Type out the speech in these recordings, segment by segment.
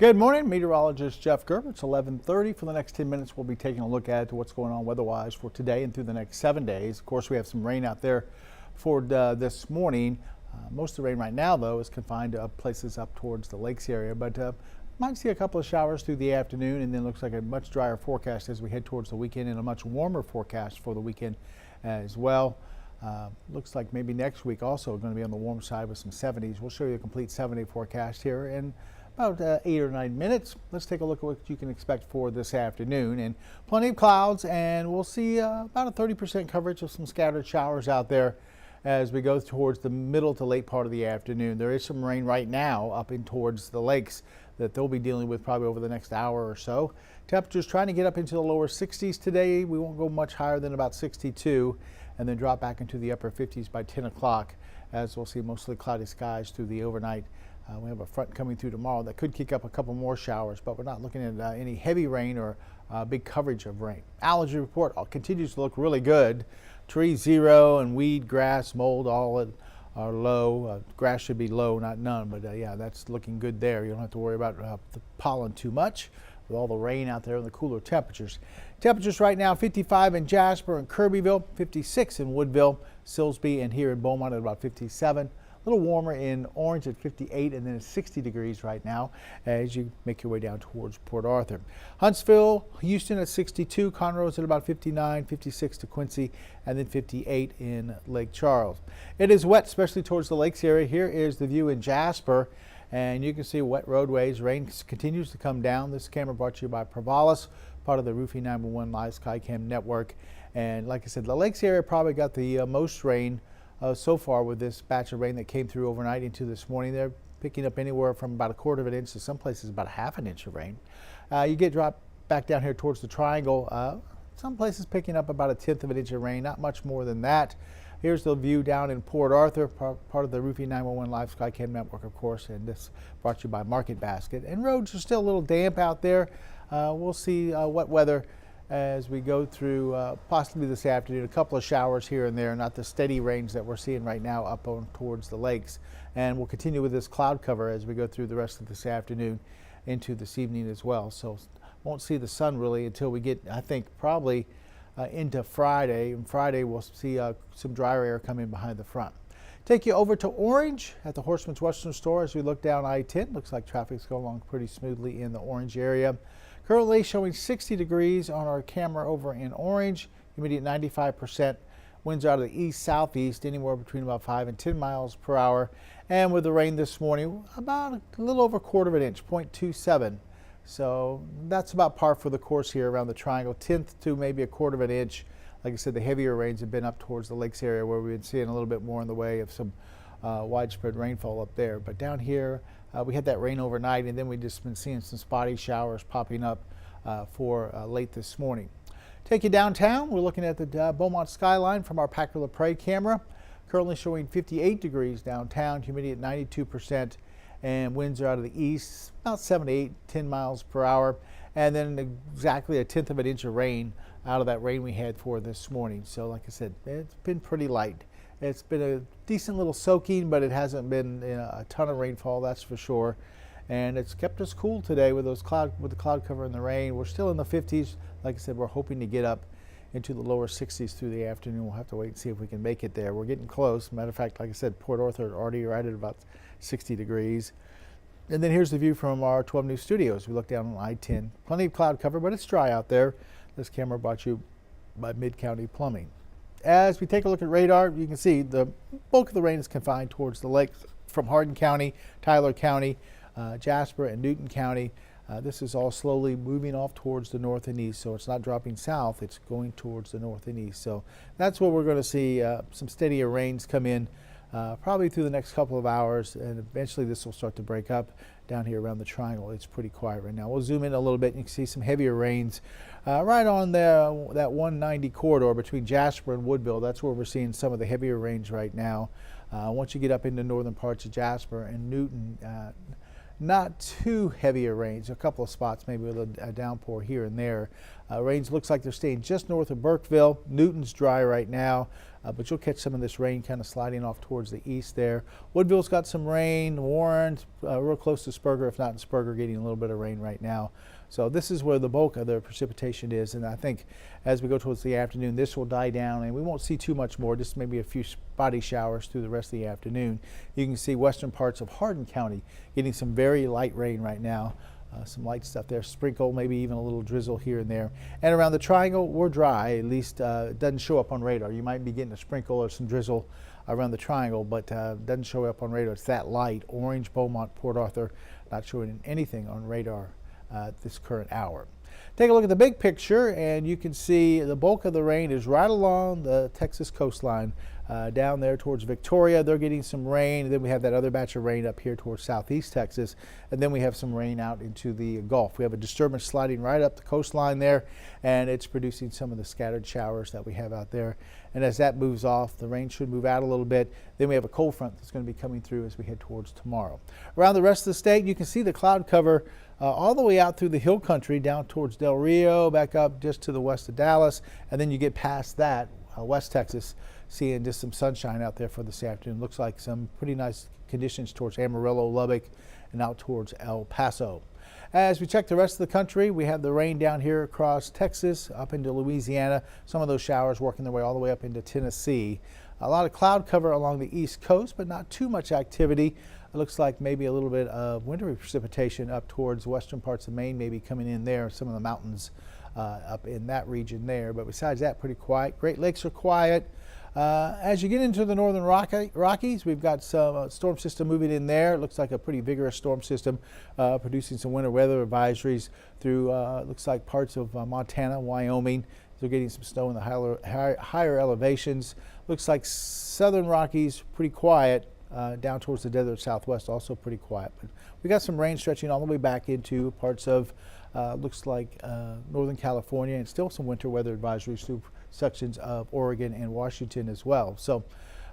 Good morning, meteorologist Jeff Gerber. It's 11:30. For the next 10 minutes, we'll be taking a look at what's going on weather-wise for today and through the next 7 days. Of course, we have some rain out there for this morning. Most of the rain right now, though, is confined to places up towards the lakes area, but might see a couple of showers through the afternoon, and then looks like a much drier forecast as we head towards the weekend, and a much warmer forecast for the weekend as well. Looks like maybe next week also going to be on the warm side with some 70s. We'll show you a complete 7-day forecast here in about 8 or 9 minutes. Let's take a look at what you can expect for this afternoon. And plenty of clouds, and we'll see about a 30% coverage of some scattered showers out there as we go towards the middle to late part of the afternoon. There is some rain right now up in towards the lakes that they'll be dealing with probably over the next hour or so. Temperatures trying to get up into the lower 60s today. We won't go much higher than about 62, and then drop back into the upper 50s by 10 o'clock as we'll see mostly cloudy skies through the overnight. We have a front coming through tomorrow that could kick up a couple more showers, but we're not looking at any heavy rain or big coverage of rain. Allergy report continues to look really good. Tree zero and weed, grass, mold all are low. Grass should be low, not none, but yeah, that's looking good there. You don't have to worry about the pollen too much with all the rain out there and the cooler temperatures. Temperatures right now 55 in Jasper and Kirbyville, 56 in Woodville, Silsbee, and here in Beaumont at about 57. A little warmer in Orange at 58, and then it's 60 degrees right now as you make your way down towards Port Arthur. Huntsville, Houston at 62, Conroe's at about 59, 56 to Quincy, and then 58 in Lake Charles. It is wet, especially towards the lakes area. Here is the view in Jasper, and you can see wet roadways. Rain continues to come down. This camera brought to you by Provalis, part of the Roofing 911 Live Skycam network. And like I said, the lakes area probably got the most rain so far with this batch of rain that came through overnight into this morning. They're picking up anywhere from about a quarter of an inch to some places about a half an inch of rain. You get dropped back down here towards the triangle. Some places picking up about a tenth of an inch of rain, not much more than that. Here's the view down in Port Arthur, part of the Roofing 911 Live Skycam network, of course, and this brought to you by Market Basket. And roads are still a little damp out there. We'll see wet weather as we go through possibly this afternoon. A couple of showers here and there, not the steady rains that we're seeing right now up on towards the lakes. And we'll continue with this cloud cover as we go through the rest of this afternoon into this evening as well. So won't see the sun really until we get, I think, probably into Friday. And Friday we'll see some drier air come in behind the front. Take you over to Orange at the Horseman's Western Store as we look down I-10. Looks like traffic's going along pretty smoothly in the Orange area. Currently showing 60 degrees on our camera over in Orange, humidity at 95%. Winds out of the east-southeast, anywhere between about 5 and 10 miles per hour. And with the rain this morning, about a little over a quarter of an inch, 0.27. So that's about par for the course here around the triangle, tenth to maybe a quarter of an inch. Like I said, the heavier rains have been up towards the lakes area where we've been seeing a little bit more in the way of some widespread rainfall up there. But down here, we had that rain overnight, and then we've just been seeing some spotty showers popping up for late this morning. Take you downtown. We're looking at the Beaumont skyline from our Packer LaPrade camera. Currently showing 58 degrees downtown, humidity at 92%, and winds are out of the east, about 7 to 8, 10 miles per hour. And then exactly a tenth of an inch of rain out of that rain we had for this morning. So like I said, it's been pretty light. It's been a decent little soaking, but it hasn't been a ton of rainfall, that's for sure. And it's kept us cool today with the cloud cover and the rain. We're still in the 50s. Like I said, we're hoping to get up into the lower 60s through the afternoon. We'll have to wait and see if we can make it there. We're getting close. Matter of fact, like I said, Port Arthur already right at about 60 degrees. And then here's the view from our 12 News studios. We look down on I-10. Plenty of cloud cover, but it's dry out there. This camera brought to you by Mid-County Plumbing. As we take a look at radar, you can see the bulk of the rain is confined towards the lakes from Hardin County, Tyler County, Jasper, and Newton County. This is all slowly moving off towards the north and east, so it's not dropping south, it's going towards the north and east. So that's where we're going to see some steadier rains come in probably through the next couple of hours, and eventually this will start to break up down here around the triangle. It's pretty quiet right now. We'll zoom in a little bit and you can see some heavier rains right on that 190 corridor between Jasper and Woodville. That's where we're seeing some of the heavier rains right now. Once you get up into northern parts of Jasper and Newton, not too heavier rains, a couple of spots maybe with a downpour here and there. Rains looks like they're staying just north of Burkeville. Newton's dry right now, but you'll catch some of this rain kind of sliding off towards the east there. Woodville's got some rain. Warren's real close to Spurger, if not in Spurger, getting a little bit of rain right now. So this is where the bulk of the precipitation is, and I think as we go towards the afternoon, this will die down, and we won't see too much more, just maybe a few spotty showers through the rest of the afternoon. You can see western parts of Hardin County getting some very light rain right now. Some light stuff there, sprinkle, maybe even a little drizzle here and there. And around the triangle, we're dry, at least it doesn't show up on radar. You might be getting a sprinkle or some drizzle around the triangle, but doesn't show up on radar. It's that light. Orange, Beaumont, Port Arthur, not showing anything on radar at this current hour. Take a look at the big picture, and you can see the bulk of the rain is right along the Texas coastline. Down there towards Victoria, they're getting some rain. And then we have that other batch of rain up here towards southeast Texas, and then we have some rain out into the Gulf. We have a disturbance sliding right up the coastline there, and it's producing some of the scattered showers that we have out there. And as that moves off, the rain should move out a little bit. Then we have a cold front that's going to be coming through as we head towards tomorrow. Around the rest of the state, you can see the cloud cover all the way out through the hill country, down towards Del Rio, back up just to the west of Dallas, and then you get past that, West Texas, seeing just some sunshine out there for this afternoon. Looks like some pretty nice conditions towards Amarillo, Lubbock, and out towards El Paso. As we check the rest of the country, we have the rain down here across Texas, up into Louisiana. Some of those showers working their way all the way up into Tennessee. A lot of cloud cover along the east coast, but not too much activity. It looks like maybe a little bit of wintry precipitation up towards western parts of Maine, maybe coming in there, some of the mountains up in that region there. But besides that, pretty quiet. Great Lakes are quiet. As you get into the northern Rockies, we've got some storm system moving in there. It looks like a pretty vigorous storm system producing some winter weather advisories through, looks like parts of Montana, Wyoming. They're getting some snow in the higher elevations. Looks like southern Rockies pretty quiet. Down towards the desert Southwest also pretty quiet. But we got some rain stretching all the way back into parts of looks like Northern California, and still some winter weather advisories through sections of Oregon and Washington as well. So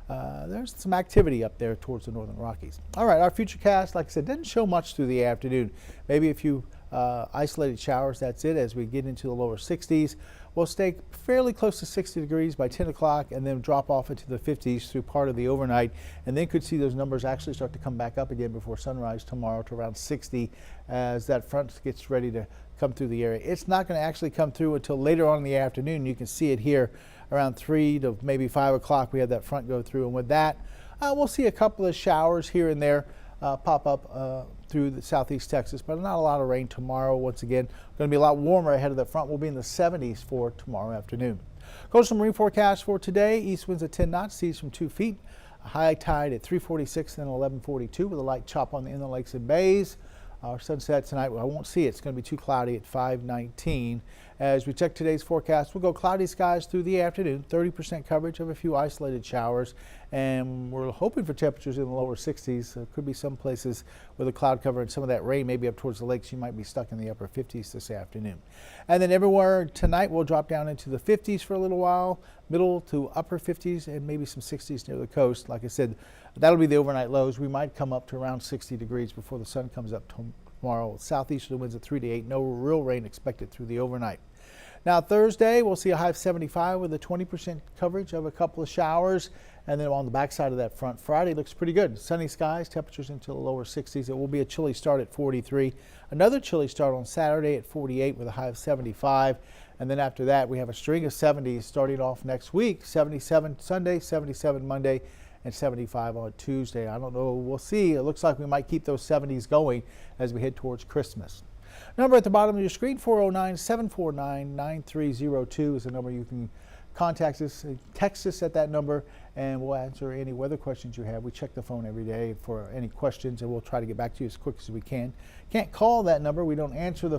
there's some activity up there towards the northern Rockies. All right, our futurecast, like I said, doesn't show much through the afternoon. Maybe a few isolated showers, that's it. As we get into the lower 60s, we'll stay fairly close to 60 degrees by 10 o'clock and then drop off into the 50s through part of the overnight, and then could see those numbers actually start to come back up again before sunrise tomorrow to around 60 as that front gets ready to come through the area. It's not going to actually come through until later on in the afternoon. You can see it here around 3 to maybe 5 o'clock. We have that front go through, and with that, we'll see a couple of showers here and there pop up through the southeast Texas, but not a lot of rain tomorrow. Once again, going to be a lot warmer ahead of the front. We'll be in the 70s for tomorrow afternoon. Coastal marine forecast for today: east winds at 10 knots, seas from 2 feet. A high tide at 3:46 and 11:42 with a light chop on the inland lakes and bays. Our sunset tonight, well, I won't see it. It's going to be too cloudy at 5:19. As we check today's forecast, we'll go cloudy skies through the afternoon, 30% coverage of a few isolated showers, and we're hoping for temperatures in the lower 60s. There could be some places with a cloud cover and some of that rain maybe up towards the lakes. You might be stuck in the upper 50s this afternoon. And then everywhere tonight we'll drop down into the 50s for a little while, middle to upper 50s, and maybe some 60s near the coast. Like I said, that'll be the overnight lows. We might come up to around 60 degrees before the sun comes up tomorrow. Southeasterly winds at 3 to 8. No real rain expected through the overnight. Now Thursday, we'll see a high of 75 with a 20% coverage of a couple of showers. And then on the backside of that front, Friday looks pretty good. Sunny skies, temperatures into the lower 60s. It will be a chilly start at 43. Another chilly start on Saturday at 48 with a high of 75. And then after that, we have a string of 70s starting off next week. 77 Sunday, 77 Monday, and 75 on Tuesday. I don't know, we'll see. It looks like we might keep those 70s going as we head towards Christmas. Number at the bottom of your screen, 409-749-9302 is the number you can contact us. Text us at that number, and we'll answer any weather questions you have. We check the phone every day for any questions, and we'll try to get back to you as quick as we can. Can't call that number. We don't answer the